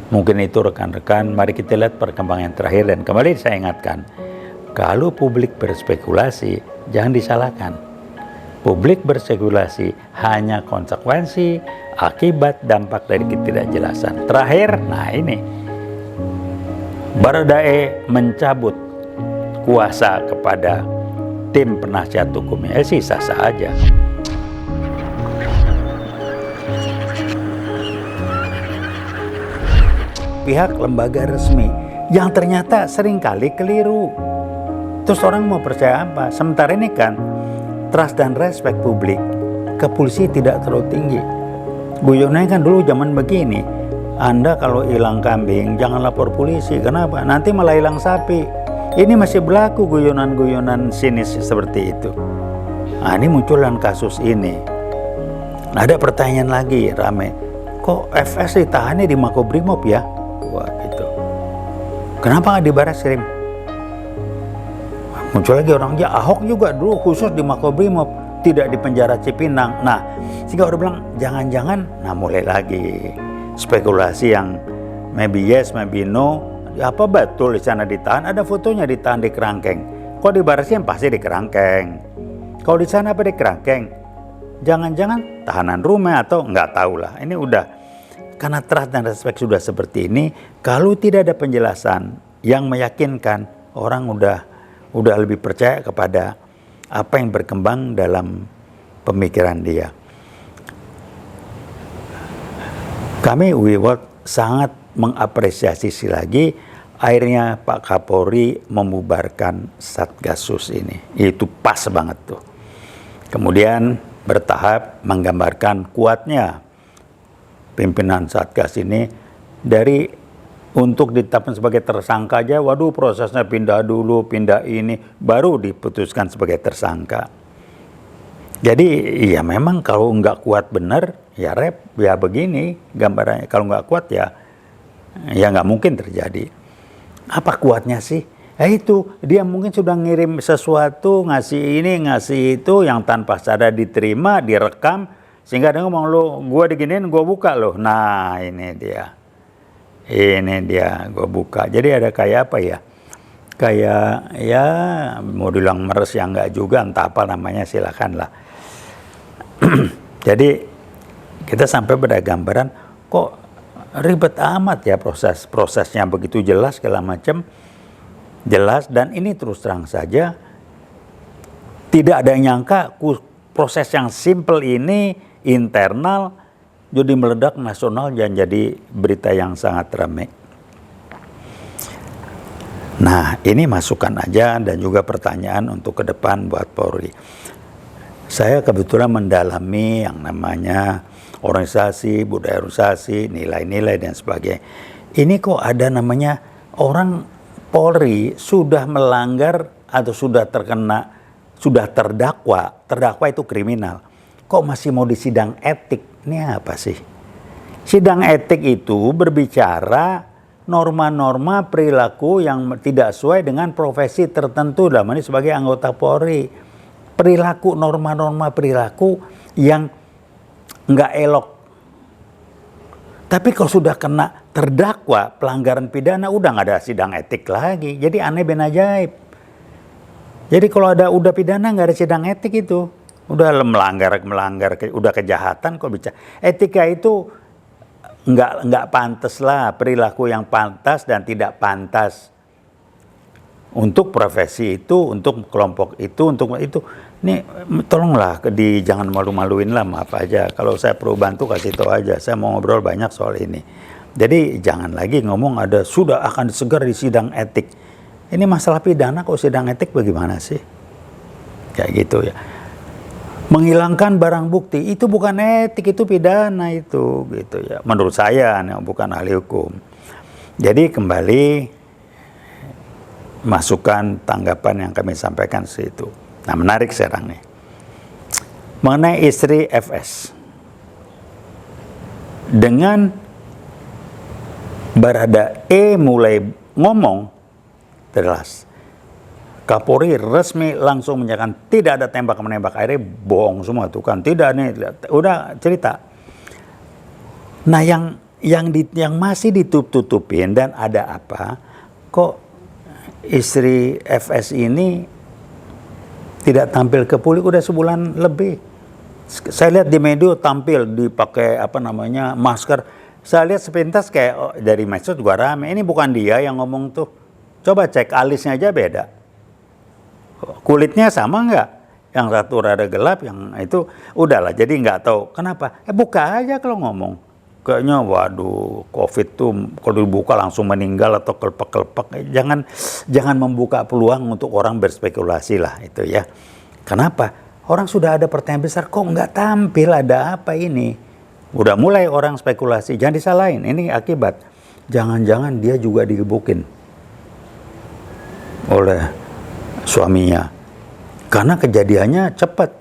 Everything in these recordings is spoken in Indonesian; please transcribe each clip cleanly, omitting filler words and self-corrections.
Mungkin itu rekan-rekan, mari kita lihat perkembangan terakhir. Dan kembali saya ingatkan, kalau publik berspekulasi, jangan disalahkan. Publik berspekulasi hanya konsekuensi, akibat, dampak dari ketidakjelasan. Terakhir, nah ini, Baradae mencabut kuasa kepada tim penasihat hukumnya, sih sah-sah aja. Pihak lembaga resmi yang ternyata seringkali keliru. Terus orang mau percaya apa? Sementara ini kan trust dan respect publik ke polisi tidak terlalu tinggi. Guyonannya kan dulu zaman begini, Anda kalau hilang kambing jangan lapor polisi. Kenapa? Nanti malah hilang sapi. Ini masih berlaku guyonan-guyonan sinis seperti itu. Nah, ini munculan kasus ini. Ada pertanyaan lagi rame, kok FS ditahannya di Makobrimob ya? Wah gitu. Kenapa nggak di Barreskrim? Muncul lagi orang, ya Ahok juga dulu khusus di Makobrimob, tidak di penjara Cipinang. Nah, sehingga orang bilang jangan-jangan, nah mulai lagi spekulasi yang maybe yes, maybe no. Apa betul di sana ditahan? Ada fotonya ditahan di kerangkeng. Kok di Barreskrim pasti di kerangkeng. Kalau di sana apa di kerangkeng? Jangan-jangan tahanan rumah atau nggak tahu lah. Ini udah. Karena trust dan respect sudah seperti ini, kalau tidak ada penjelasan yang meyakinkan, orang udah lebih percaya kepada apa yang berkembang dalam pemikiran dia. Kami WeWorld sangat mengapresiasi lagi akhirnya Pak Kapolri membubarkan Satgasus ini. Itu pas banget tuh. Kemudian bertahap menggambarkan kuatnya pimpinan Satgas ini dari untuk ditetapkan sebagai tersangka aja, waduh prosesnya pindah dulu, pindah ini, baru diputuskan sebagai tersangka. Jadi ya memang kalau nggak kuat benar, ya begini gambarannya. Kalau nggak kuat ya nggak mungkin terjadi. Apa kuatnya sih? Itu dia mungkin sudah ngirim sesuatu, ngasih ini, ngasih itu yang tanpa sadar diterima, direkam. Sehingga dia ngomong, lo gue diginiin, gue buka loh. Nah ini dia gue buka. Jadi ada kayak apa ya, kayak ya mau bilang meres yang enggak juga, entah apa namanya, silakan lah. Jadi kita sampai pada gambaran kok ribet amat ya prosesnya begitu jelas segala macam, jelas. Dan ini terus terang saja tidak ada yang nyangka proses yang simple ini internal jadi meledak nasional dan jadi berita yang sangat ramai. Nah, ini masukan aja dan juga pertanyaan untuk ke depan buat Polri. Saya kebetulan mendalami yang namanya organisasi, budaya organisasi, nilai-nilai dan sebagainya. Ini kok ada namanya orang Polri sudah melanggar atau sudah terkena, sudah terdakwa itu kriminal. Kok masih mau disidang etik? Ini apa sih? Sidang etik itu berbicara norma-norma perilaku yang tidak sesuai dengan profesi tertentu, dalam ini sebagai anggota Polri. Perilaku, norma-norma perilaku yang nggak elok. Tapi kalau sudah kena terdakwa pelanggaran pidana, udah nggak ada sidang etik lagi. Jadi aneh ben ajaib. Jadi kalau udah pidana nggak ada sidang etik itu. Udah melanggar, udah kejahatan kok bicara. Etika itu nggak pantas lah, perilaku yang pantas dan tidak pantas untuk profesi itu, untuk kelompok itu, untuk itu. Ini tolonglah jangan malu-maluin lah, maaf aja. Kalau saya perlu bantu kasih tahu aja. Saya mau ngobrol banyak soal ini. Jadi jangan lagi ngomong sudah akan disegar di sidang etik. Ini masalah pidana kok sidang etik bagaimana sih? Kayak gitu ya. Menghilangkan barang bukti itu bukan etik, itu pidana itu gitu ya. Menurut saya, bukan ahli hukum. Jadi kembali masukan tanggapan yang kami sampaikan situ. Nah, menarik sekarang nih. Mengenai istri FS. Dengan Baradae mulai ngomong jelas, Kapolri resmi langsung menyatakan tidak ada tembak menembak. Akhirnya bohong semua tuh kan, tidak nih, udah cerita. Nah, yang yang masih ditutup-tutupin dan ada apa? Kok istri FS ini tidak tampil ke publik udah sebulan lebih. Saya lihat di media tampil dipakai masker. Saya lihat sepintas kayak dari medsos juga rame. Ini bukan dia yang ngomong tuh. Coba cek alisnya aja beda. Kulitnya sama nggak? Yang satu rada gelap, yang itu udahlah. Jadi nggak tahu kenapa. Buka aja kalau ngomong. Kayaknya waduh, COVID tuh kalau dibuka langsung meninggal atau kelepek-kelepek. Jangan membuka peluang untuk orang berspekulasi lah itu ya. Kenapa? Orang sudah ada pertanyaan besar, kok nggak tampil, ada apa ini? Udah mulai orang spekulasi, jangan disalahin. Ini akibat. Jangan-jangan dia juga digebukin oleh suaminya. Karena kejadiannya cepat.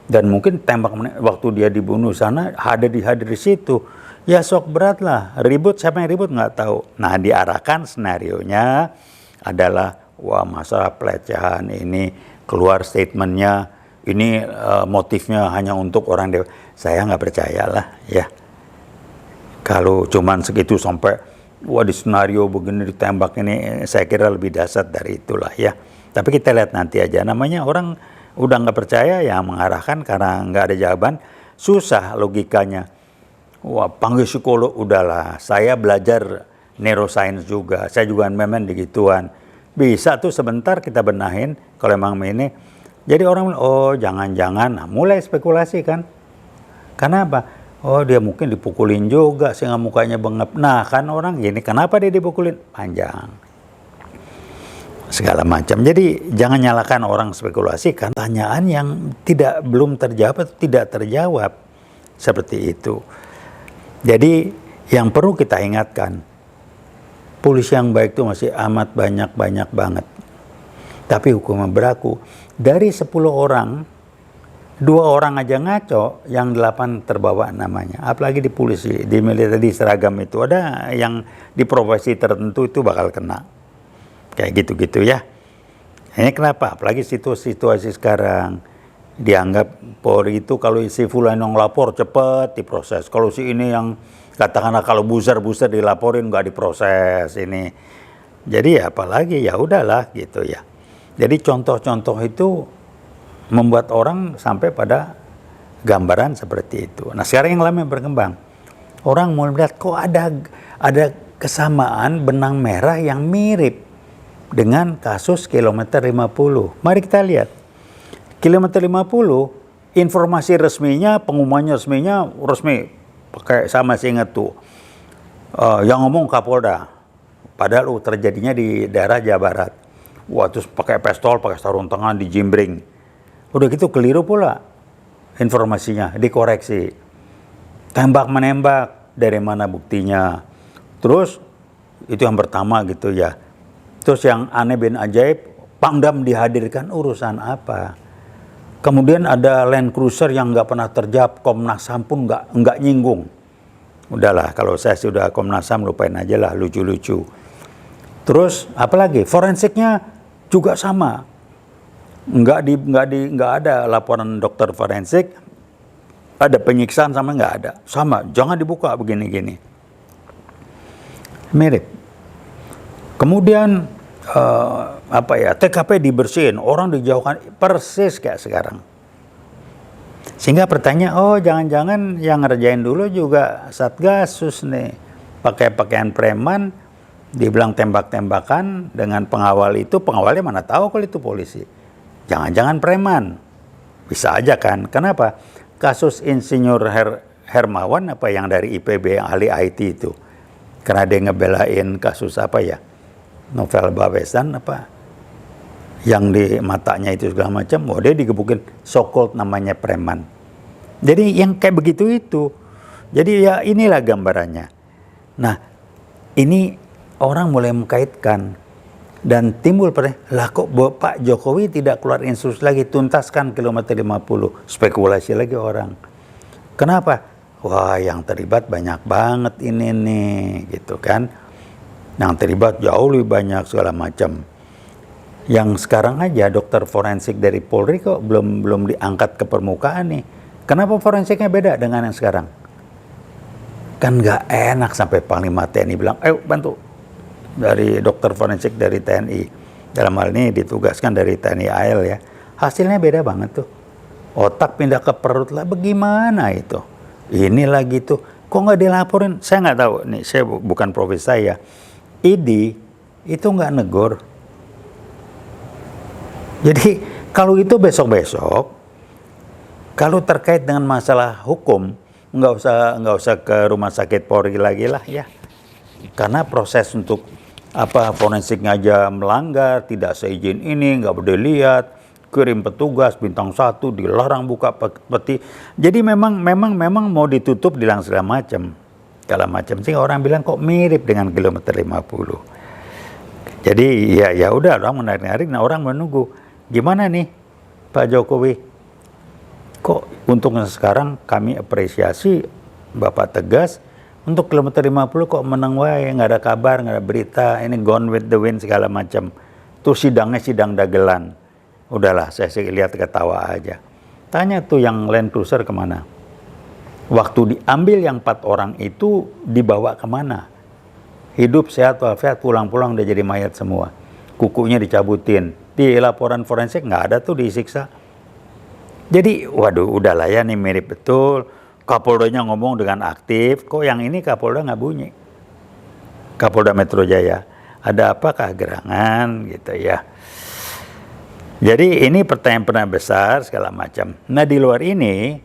Dan mungkin tembak waktu dia dibunuh sana hadir di situ. Ya sok berat lah. Ribut, siapa yang ribut nggak tahu. Nah diarahkan senarionya adalah wah masalah pelecehan ini keluar statementnya ini motifnya hanya untuk orang dewasa. Saya nggak percaya lah ya. Kalau cuman segitu sampai wah di skenario begini ditembak ini, saya kira lebih dahsyat dari itulah ya. Tapi kita lihat nanti aja. Namanya orang udah nggak percaya ya mengarahkan karena nggak ada jawaban. Susah logikanya. Wah panggil psikolog udahlah. Saya belajar neuroscience juga. Saya juga memang digituan. Bisa tuh sebentar kita benahin kalau emang ini. Jadi orang oh jangan-jangan. Nah, mulai spekulasi kan. Karena apa? Oh dia mungkin dipukulin juga sehingga mukanya bengap. Nah kan orang gini. Kenapa dia dipukulin? Panjang. Segala macam. Jadi jangan nyalakan orang spekulasi kan pertanyaan yang belum terjawab atau tidak terjawab seperti itu. Jadi yang perlu kita ingatkan, polisi yang baik itu masih amat banyak banget. Tapi hukuman berlaku. Dari 10 orang, 2 orang aja ngaco, yang 8 terbawa namanya. Apalagi di polisi, di militer, di seragam itu ada yang di profesi tertentu itu bakal kena. Kayak gitu-gitu ya. Ini kenapa? Apalagi situasi sekarang dianggap Polri itu kalau si fulan yang lapor cepat diproses. Kalau si ini yang katakanlah kalau buzzer dilaporin nggak diproses ini. Jadi ya apalagi ya udahlah gitu ya. Jadi contoh-contoh itu membuat orang sampai pada gambaran seperti itu. Nah sekarang yang lama berkembang. Orang mulai melihat kok ada kesamaan benang merah yang mirip dengan kasus kilometer 50. Mari kita lihat. Kilometer 50, informasi resminya, pengumumannya resmi. Pakai sama saya ingat tuh. Yang ngomong Kapolda. Padahal terjadinya di daerah Jawa Barat. Wah terus pakai pistol, pakai sarung tangan, dijimbring. Udah gitu keliru pula informasinya, dikoreksi. Tembak-menembak, dari mana buktinya. Terus, itu yang pertama gitu ya. Terus yang aneh bin ajaib, Pangdam dihadirkan urusan apa? Kemudian ada Land Cruiser yang nggak pernah terjawab, Komnas HAM pun nggak nyinggung. Udahlah, kalau saya sudah Komnas HAM lupain aja lah, lucu-lucu. Terus apalagi forensiknya juga sama, nggak ada laporan dokter forensik, ada penyiksaan sama nggak ada, sama, jangan dibuka begini-gini, mirip. Kemudian TKP dibersihin, orang dijauhkan persis kayak sekarang. Sehingga pertanyaan, oh jangan-jangan yang ngerjain dulu juga Satgasus nih, pakai pakaian preman, dibilang tembak-tembakan dengan pengawal itu, pengawalnya mana tahu kalau itu polisi. Jangan-jangan preman, bisa aja kan? Kenapa? Kasus Insinyur Hermawan apa yang dari IPB yang ahli IT itu, karena dia ngebelain kasus apa ya? Novel Baswedan apa yang di matanya itu segala macam, dia digebukin so-called namanya preman. Jadi yang kayak begitu itu. Jadi ya inilah gambarannya. Nah, ini orang mulai mengkaitkan dan timbul lah kok Pak Jokowi tidak keluar instruksi lagi tuntaskan kilometer 50, spekulasi lagi orang. Kenapa? Wah, yang terlibat banyak banget ini nih, gitu kan. Yang terlibat jauh lebih banyak segala macam. Yang sekarang aja dokter forensik dari Polri kok belum diangkat ke permukaan nih. Kenapa forensiknya beda dengan yang sekarang? Kan nggak enak sampai Panglima TNI bilang, ayo bantu, dari dokter forensik dari TNI. Dalam hal ini ditugaskan dari TNI AL ya. Hasilnya beda banget tuh. Otak pindah ke perut lah, bagaimana itu? Ini lagi tuh, kok nggak dilaporin? Saya nggak tahu, nih saya bukan profesi saya. ID itu nggak negor. Jadi kalau itu besok-besok, kalau terkait dengan masalah hukum, nggak usah ke rumah sakit Polri lagi lah ya, karena proses untuk forensiknya aja melanggar, tidak seizin ini, nggak boleh lihat, kirim petugas bintang 1, dilarang buka peti. Jadi memang mau ditutup dilang segala macam sih. Orang bilang kok mirip dengan kilometer 50. Jadi ya udah, orang menarik-narik, nah orang menunggu gimana nih Pak Jokowi. Kok untuk sekarang kami apresiasi Bapak tegas, untuk kilometer 50 kok menang wae, nggak ada kabar, nggak ada berita, ini gone with the wind segala macam. Tuh sidangnya sidang dagelan. Udahlah, saya lihat ketawa aja. Tanya tuh yang Land Cruiser kemana? Waktu diambil yang 4 orang itu dibawa kemana? Hidup sehat walafiat, pulang-pulang udah jadi mayat semua. Kukunya dicabutin. Di laporan forensik nggak ada tuh, disiksa. Jadi, waduh, udahlah ya, nih mirip betul. Kapoldanya ngomong dengan aktif, kok yang ini Kapolda nggak bunyi. Kapolda Metro Jaya, ada apakah gerangan gitu ya. Jadi ini pertanyaan besar segala macam. Nah di luar ini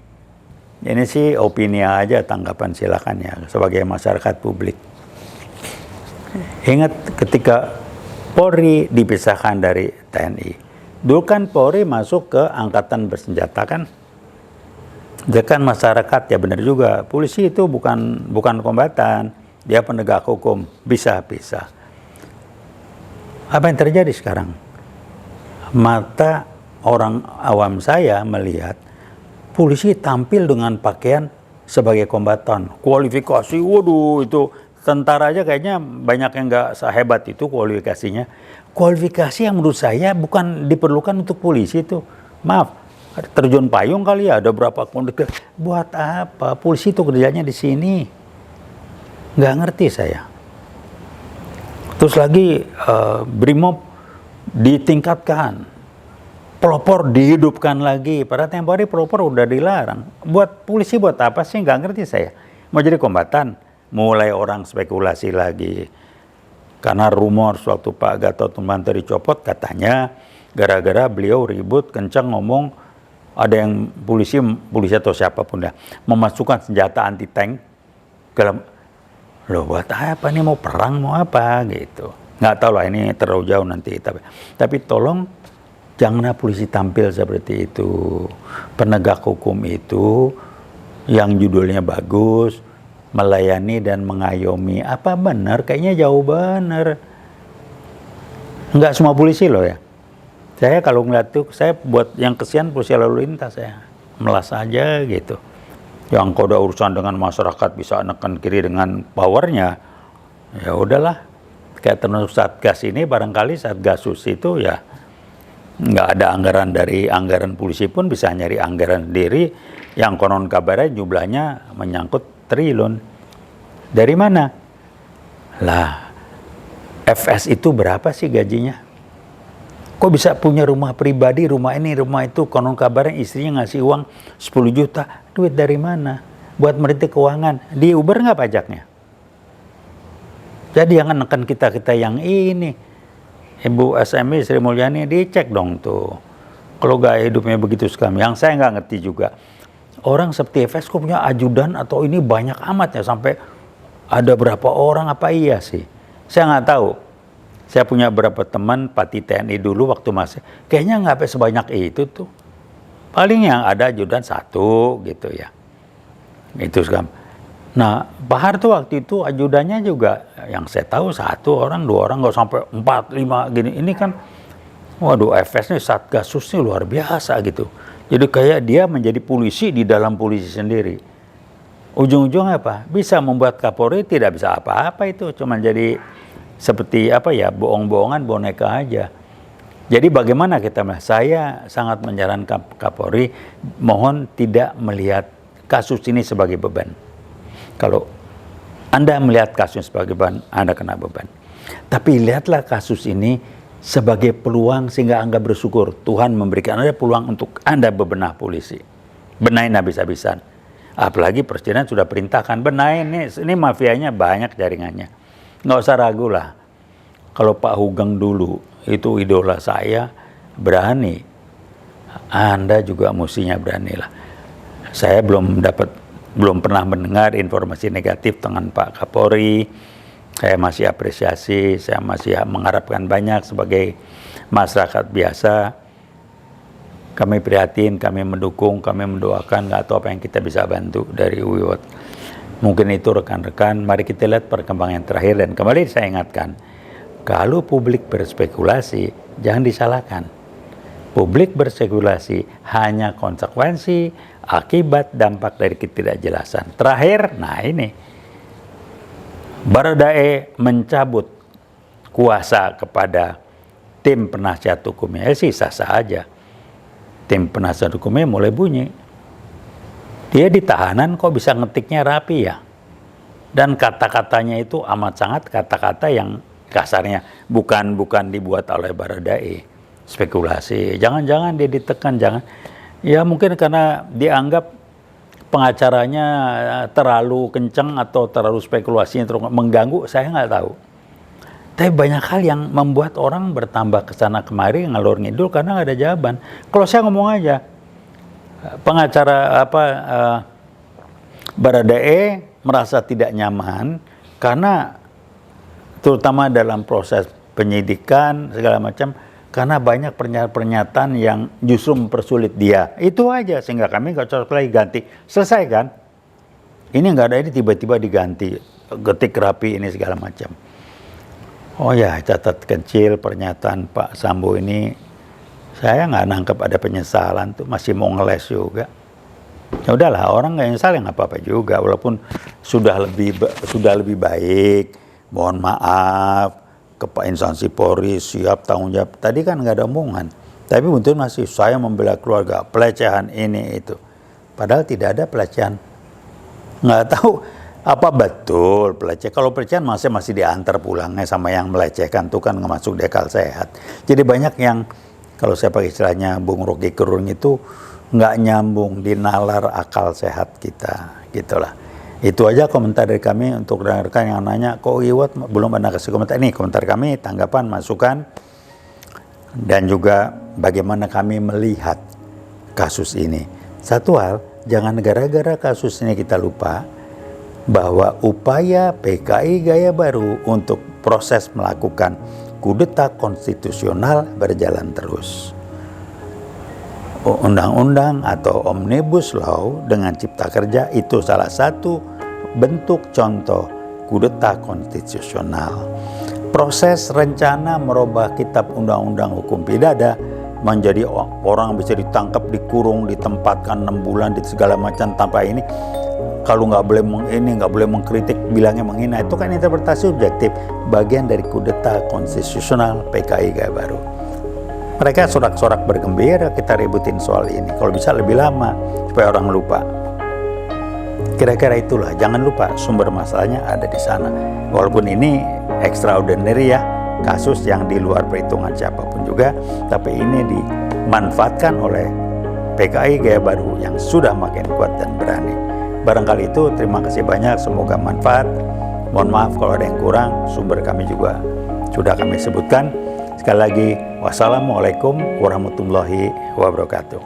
sih opini aja, tanggapan silakan ya sebagai masyarakat publik. Ingat ketika Polri dipisahkan dari TNI. Dulu kan Polri masuk ke angkatan bersenjata kan. Jadi masyarakat ya benar juga, polisi itu bukan kombatan, dia penegak hukum, bisa. Apa yang terjadi sekarang? Mata orang awam saya melihat polisi tampil dengan pakaian sebagai kombatan, kualifikasi, waduh itu tentara aja kayaknya banyak yang nggak sehebat itu kualifikasinya. Kualifikasi yang menurut saya bukan diperlukan untuk polisi itu. Maaf, terjun payung kali ya, ada berapa kondisi. Buat apa? Polisi itu kerjanya di sini. Nggak ngerti saya. Terus lagi Brimob ditingkatkan. Pelopor dihidupkan lagi. Pada tempo hari pelopor udah dilarang. Buat polisi buat apa sih? Nggak ngerti saya. Mau jadi kombatan? Mulai orang spekulasi lagi. Karena rumor suatu Pak Gatot Nurmantio dicopot, katanya gara-gara beliau ribut kencang ngomong ada yang polisi atau siapapun ya memasukkan senjata anti tank ke dalam. Loh buat apa nih, mau perang mau apa gitu. Nggak tahu lah, ini terlalu jauh nanti. Tapi tolong janganlah polisi tampil seperti itu. Penegak hukum itu yang judulnya bagus, melayani dan mengayomi. Apa benar? Kayaknya jauh benar. Nggak semua polisi loh ya. Saya kalau ngeliat tuh, saya buat yang kesian polisi lalu lintas, saya melas aja gitu. Yang kalau udah urusan dengan masyarakat bisa neken kiri dengan powernya, ya udahlah. Kayak termasuk Satgas ini, barangkali Satgasus itu ya nggak ada anggaran, dari anggaran polisi pun bisa nyari anggaran sendiri. Yang konon kabarnya jumlahnya menyangkut triliun. Dari mana? Lah, FS itu berapa sih gajinya? Kok bisa punya rumah pribadi, rumah ini, rumah itu, konon kabarnya istrinya ngasih uang 10 juta. Duit dari mana? Buat merintis keuangan. Di Uber nggak pajaknya? Jadi jangan neken kita yang ini. Ibu SMI Sri Mulyani dicek dong tuh. Kalau gaya hidupnya begitu sekali. Yang saya nggak ngerti juga. Orang seperti FS kok punya ajudan atau ini banyak amat ya, sampai ada berapa orang, apa iya sih? Saya nggak tahu. Saya punya beberapa teman Pati TNI dulu waktu masih, kayaknya nggak sampai sebanyak itu tuh. Paling yang ada ajudan 1 gitu ya. Itu sekarang. Nah, Pak Harto waktu itu ajudannya juga yang saya tahu 1 orang, 2 orang, nggak sampai 4, 5 gini. Ini kan, waduh, FS nih Satgasusnya luar biasa gitu. Jadi kayak dia menjadi polisi di dalam polisi sendiri. Ujung-ujungnya apa? Bisa membuat Kapolri tidak bisa apa-apa itu. Cuma jadi seperti apa ya, bohong-bohongan, boneka aja. Jadi bagaimana kita melihat? Saya sangat menyarankan Kapolri, mohon tidak melihat kasus ini sebagai beban. Kalau Anda melihat kasus sebagai beban, Anda kena beban. Tapi lihatlah kasus ini sebagai peluang sehingga Anda bersyukur. Tuhan memberikan Anda peluang untuk Anda bebenah polisi. Benahin habis-habisan. Apalagi Presiden sudah perintahkan, benahin ini mafianya banyak jaringannya. Nggak usah ragu lah. Kalau Pak Hugeng dulu, itu idola saya, berani. Anda juga mestinya beranilah. Saya belum pernah mendengar informasi negatif dengan Pak Kapolri. Saya masih apresiasi, saya masih mengharapkan banyak sebagai masyarakat biasa. Kami prihatin, kami mendukung, kami mendoakan, nggak tahu apa yang kita bisa bantu dari UIWOT. Mungkin itu rekan-rekan, mari kita lihat perkembangan terakhir. Dan kembali saya ingatkan, kalau publik berspekulasi, jangan disalahkan. Publik berspekulasi hanya konsekuensi, akibat, dampak dari ketidakjelasan. Terakhir, nah ini, Baradae mencabut kuasa kepada tim penasihat hukumnya. Sih sah-sah aja. Tim penasihat hukumnya mulai bunyi. Dia ditahanan kok bisa ngetiknya rapi ya. Dan kata-katanya itu amat sangat kata-kata yang kasarnya bukan dibuat oleh Baradae. Spekulasi. Jangan-jangan dia ditekan, jangan. Ya mungkin karena dianggap pengacaranya terlalu kencang atau terlalu spekulasinya terlalu mengganggu, saya nggak tahu. Tapi banyak hal yang membuat orang bertambah kesana kemari ngalor ngidul karena nggak ada jawaban. Kalau saya ngomong aja, pengacara Baradae merasa tidak nyaman karena terutama dalam proses penyidikan segala macam, karena banyak pernyataan yang justru mempersulit dia. Itu aja, sehingga kami nggak cocok lagi ganti. Selesai kan? Ini nggak ada, ini tiba-tiba diganti. Getik rapi ini segala macam. Oh ya, catat kecil pernyataan Pak Sambo ini. Saya nggak nangkep ada penyesalan tuh, masih mau ngeles juga. Ya udahlah, orang nggak nyesal ya nggak apa-apa juga. Walaupun sudah lebih baik. Mohon maaf. Ke Pak instansi Polri siap tanggung jawab. Tadi kan nggak ada omongan. Tapi betul masih saya membela keluarga, pelecehan ini itu. Padahal tidak ada pelecehan. Nggak tahu apa betul pelecehan. Kalau pelecehan masih diantar pulangnya sama yang melecehkan tuh kan nggak masuk di akal sehat. Jadi banyak yang kalau saya pakai istilahnya Bung Rocky Gerung itu nggak nyambung di nalar akal sehat kita, gitulah. Itu aja komentar dari kami untuk rekan-rekan yang nanya, kok UIWOT belum pernah kasih komentar. Ini komentar kami, tanggapan, masukan, dan juga bagaimana kami melihat kasus ini. Satu hal, jangan gara-gara kasus ini kita lupa bahwa upaya PKI Gaya Baru untuk proses melakukan kudeta konstitusional berjalan terus. Undang-undang atau Omnibus Law dengan Cipta Kerja itu salah satu bentuk contoh kudeta konstitusional. Proses rencana merubah kitab undang-undang hukum pidana menjadi orang bisa ditangkap, dikurung, ditempatkan 6 bulan di segala macam tanpa ini. Kalau nggak boleh mengkritik, bilangnya menghina, itu kan interpretasi subjektif, bagian dari kudeta konstitusional PKI Gaya Baru. Mereka sorak-sorak bergembira kita ributin soal ini. Kalau bisa lebih lama supaya orang lupa. Kira-kira itulah. Jangan lupa sumber masalahnya ada di sana. Walaupun ini extraordinary ya, kasus yang di luar perhitungan siapapun juga, tapi ini dimanfaatkan oleh PKI Gaya Baru yang sudah makin kuat dan berani. Barangkali itu, terima kasih banyak. Semoga manfaat. Mohon maaf kalau ada yang kurang. Sumber kami juga sudah kami sebutkan. Sekali lagi, wassalamualaikum warahmatullahi wabarakatuh.